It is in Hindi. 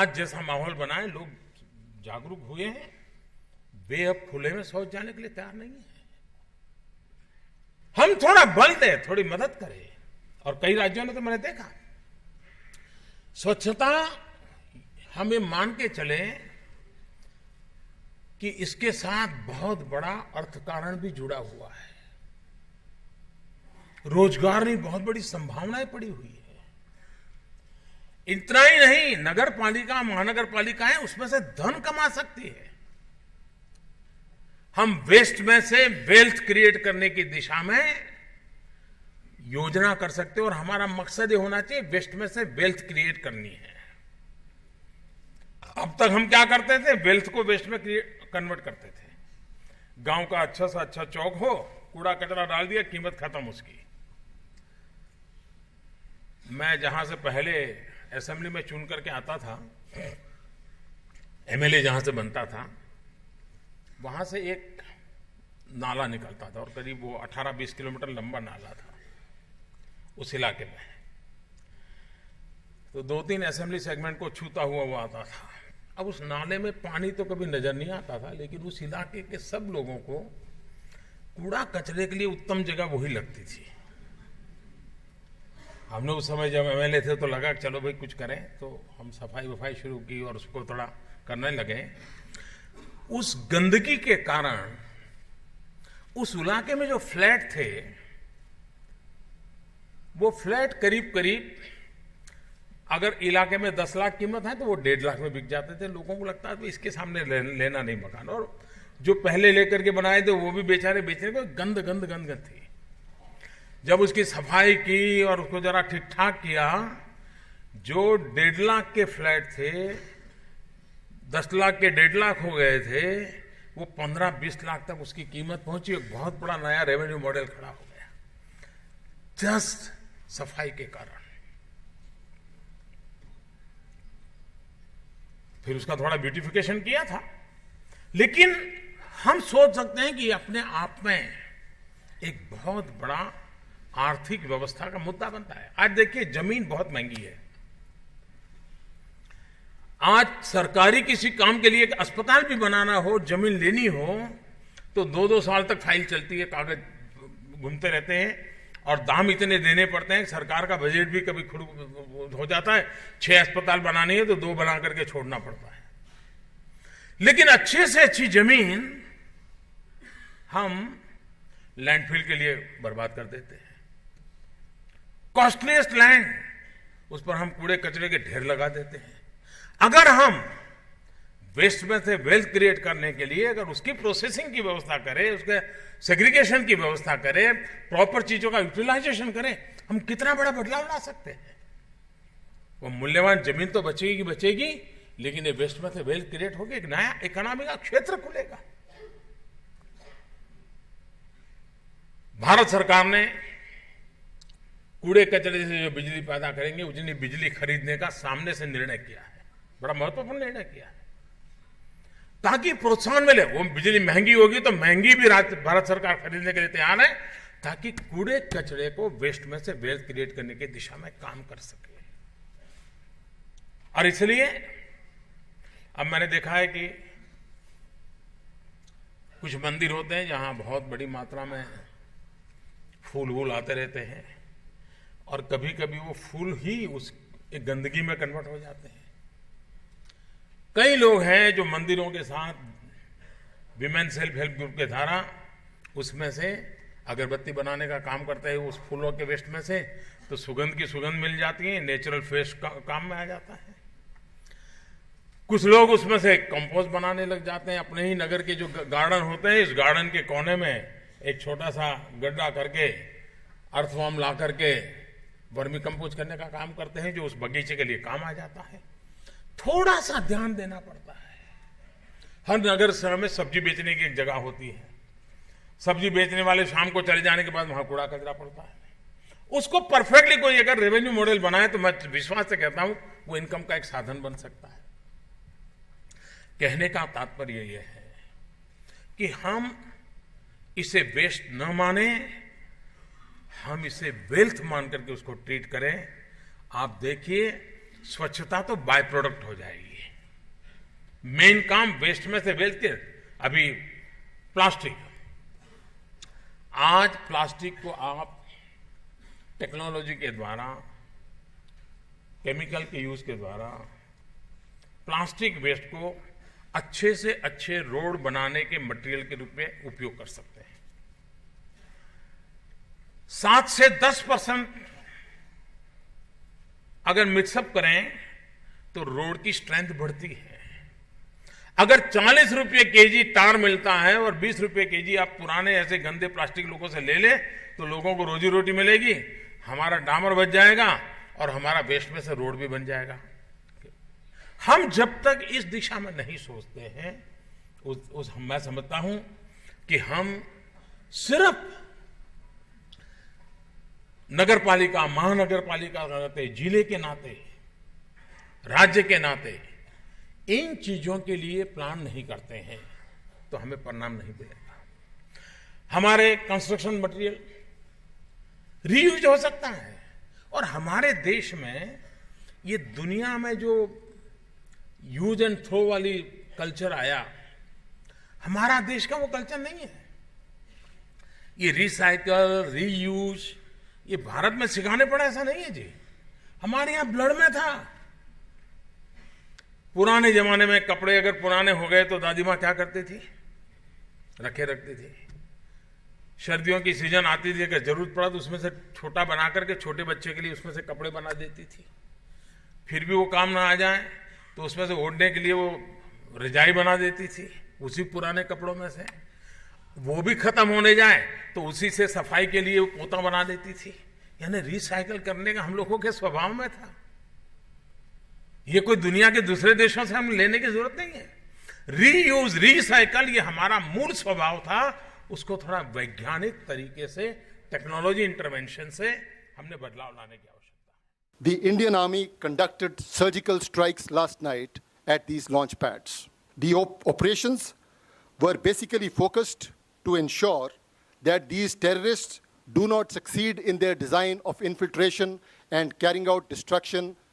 आज जैसा माहौल बनाए, लोग जागरूक हुए हैं, वे अब खुले में शौच जाने के लिए तैयार नहीं है। हम थोड़ा बल दें, थोड़ी मदद करें। और कई राज्यों में तो मैंने देखा, स्वच्छता हम ये मान के चले कि इसके साथ बहुत बड़ा अर्थकारण भी जुड़ा हुआ है, रोजगार की बहुत बड़ी संभावनाएं पड़ी हुई है। इतना ही नहीं, नगर पालिका, महानगर पालिकाएं उसमें से धन कमा सकती है। हम वेस्ट में से वेल्थ क्रिएट करने की दिशा में योजना कर सकते हैं, और हमारा मकसद ये होना चाहिए वेस्ट में से वेल्थ क्रिएट करनी है। अब तक हम क्या करते थे, वेल्थ को वेस्ट में कन्वर्ट करते थे। गांव का अच्छा सा अच्छा चौक हो, कूड़ा कचरा डाल दिया, कीमत खत्म उसकी। मैं जहां से पहले असेंबली में चुन करके आता था, एमएलए जहां से बनता था, वहां से एक नाला निकलता था, और करीब वो 18-20 किलोमीटर लंबा नाला था उस इलाके में। तो 2-3 असेंबली सेगमेंट को छूता हुआ वो आता था। अब उस नाले में पानी तो कभी नजर नहीं आता था, लेकिन उस इलाके के सब लोगों को कूड़ा कचरे के लिए उत्तम जगह वही लगती थी। हमने उस समय जब एमएलए थे तो लगा कि चलो भाई कुछ करें, तो हम सफाई वफाई शुरू की और उसको थोड़ा करने लगे। उस गंदगी के कारण उस इलाके में जो फ्लैट थे, वो फ्लैट करीब करीब, अगर इलाके में 10 लाख कीमत है तो वो 1.5 लाख में बिक जाते थे। लोगों को लगता है इसके सामने लेना नहीं मकान, और जो पहले लेकर के बनाए थे वो भी बेचारे बेचने को गंद गंद गंद गंद थी। जब उसकी सफाई की और उसको जरा ठीक ठाक किया, जो 1.5 लाख के फ्लैट थे 10 लाख के 1.5 लाख हो गए थे, वो 15-20 लाख तक उसकी कीमत पहुंची। एक बहुत बड़ा नया रेवेन्यू मॉडल खड़ा हो गया, जस्ट सफाई के कारण। फिर उसका थोड़ा ब्यूटिफिकेशन किया था, लेकिन हम सोच सकते हैं कि अपने आप में एक बहुत बड़ा आर्थिक व्यवस्था का मुद्दा बनता है। आज देखिए, जमीन बहुत महंगी है। आज सरकारी किसी काम के लिए एक अस्पताल भी बनाना हो, जमीन लेनी हो, तो 2-2 साल तक फाइल चलती है, कागज घूमते रहते हैं, और दाम इतने देने पड़ते हैं। सरकार का बजट भी कभी खुद हो जाता है, 6 अस्पताल बनानी है तो 2 बना करके छोड़ना पड़ता है। लेकिन अच्छे से अच्छी जमीन हम लैंडफिल के लिए बर्बाद कर देते हैं। कॉस्टलीस्ट लैंड, उस पर हम कूड़े कचरे के ढेर लगा देते हैं। अगर हम वेस्ट में से वेल्थ क्रिएट करने के लिए अगर उसकी प्रोसेसिंग की व्यवस्था करें, उसके सेग्रीगेशन की व्यवस्था करें, प्रॉपर चीजों का यूटिलाइजेशन करें, हम कितना बड़ा बदलाव ला सकते हैं। वो मूल्यवान जमीन तो बचेगी बचेगी, लेकिन ये वेस्ट में से वेल्थ क्रिएट होगी, एक नया इकोनॉमी का क्षेत्र खुलेगा। भारत सरकार ने कूड़े कचरे से जो बिजली पैदा करेंगे, उतनी बिजली खरीदने का सामने से निर्णय किया है। बड़ा महत्वपूर्ण निर्णय किया है, ताकि प्रोत्साहन मिले। वो बिजली महंगी होगी तो महंगी भी भारत सरकार खरीदने के लिए तैयार है, ताकि कूड़े कचरे को वेस्ट में से वेल्थ क्रिएट करने की दिशा में काम कर सके। और इसलिए अब मैंने देखा है कि कुछ मंदिर होते हैं जहां बहुत बड़ी मात्रा में फूल वूल आते रहते हैं, और कभी कभी वो फूल ही उस एक गंदगी में कन्वर्ट हो जाते हैं। कई लोग हैं जो मंदिरों के साथ विमेन सेल्फ हेल्प ग्रुप के द्वारा उसमें से अगरबत्ती बनाने का काम करते हैं, उस फूलों के वेस्ट में से, तो सुगंध की सुगंध मिल जाती है, नेचुरल फ्रेश काम में आ जाता है। कुछ लोग उसमें से कंपोस्ट बनाने लग जाते हैं। अपने ही नगर के जो गार्डन होते हैं, इस गार्डन के कोने में एक छोटा सा गड्ढा करके अर्थवॉर्म ला करके वर्मी कंपोस्ट करने का काम करते हैं, जो उस बगीचे के लिए काम आ जाता है। थोड़ा सा ध्यान देना पड़ता है। हर नगर शहर में सब्जी बेचने की एक जगह होती है, सब्जी बेचने वाले शाम को चले जाने के बाद वहां कूड़ा कचरा पड़ता है। उसको परफेक्टली कोई अगर रेवेन्यू मॉडल बनाए तो मैं विश्वास से कहता हूं वो इनकम का एक साधन बन सकता है। कहने का तात्पर्य यह है कि हम इसे वेस्ट न माने, हम इसे वेल्थ मान करके उसको ट्रीट करें। आप देखिए, स्वच्छता तो बाय प्रोडक्ट हो जाएगी, मेन काम वेस्ट में से वेल्थ के। अभी प्लास्टिक, आज प्लास्टिक को आप टेक्नोलॉजी के द्वारा, केमिकल के यूज के द्वारा प्लास्टिक वेस्ट को अच्छे से अच्छे रोड बनाने के मटेरियल के रूप में उपयोग कर सकते हैं। 7 से 10% अगर मिक्सअप करें तो रोड की स्ट्रेंथ बढ़ती है। अगर 40 रुपये केजी टार मिलता है और 20 रुपये केजी आप पुराने ऐसे गंदे प्लास्टिक लोगों से ले ले तो लोगों को रोजी रोटी मिलेगी, हमारा डामर बच जाएगा और हमारा वेस्ट में से रोड भी बन जाएगा। हम जब तक इस दिशा में नहीं सोचते हैं मैं समझता हूं कि हम सिर्फ नगरपालिका, महानगरपालिका के नाते, जिले के नाते, राज्य के नाते इन चीजों के लिए प्लान नहीं करते हैं तो हमें परिणाम नहीं मिलेगा। हमारे कंस्ट्रक्शन मटेरियल रीयूज हो सकता है और हमारे देश में ये दुनिया में जो यूज एंड थ्रो वाली कल्चर आया, हमारा देश का वो कल्चर नहीं है। ये रिसाइकल, रीयूज ये भारत में सिखाने पड़ा ऐसा नहीं है जी, हमारे यहां ब्लड में था। पुराने जमाने में कपड़े अगर पुराने हो गए तो दादी मां क्या करती थी, रखे रखती थी। सर्दियों की सीजन आती थी, अगर जरूरत पड़ा तो उसमें से छोटा बना करके छोटे बच्चे के लिए उसमें से कपड़े बना देती थी। फिर भी वो काम ना आ जाए तो उसमें से ओढ़ने के लिए वो रजाई बना देती थी उसी पुराने कपड़ों में से। वो भी खत्म होने जाए तो उसी से सफाई के लिए वो पोता बना देती थी। यानी रिसाइकल करने का हम लोगों के स्वभाव में था। ये कोई दुनिया के दूसरे देशों से हम लेने की जरूरत नहीं है। रीयूज, रिसाइकल ये हमारा मूल स्वभाव था, उसको थोड़ा वैज्ञानिक तरीके से टेक्नोलॉजी इंटरवेंशन से हमने बदलाव लाने की आवश्यकता है। The Indian Army conducted surgical strikes last night at these launch pads. The operations were basically focused to ensure that these terrorists do not succeed in their design of infiltration and carrying out destruction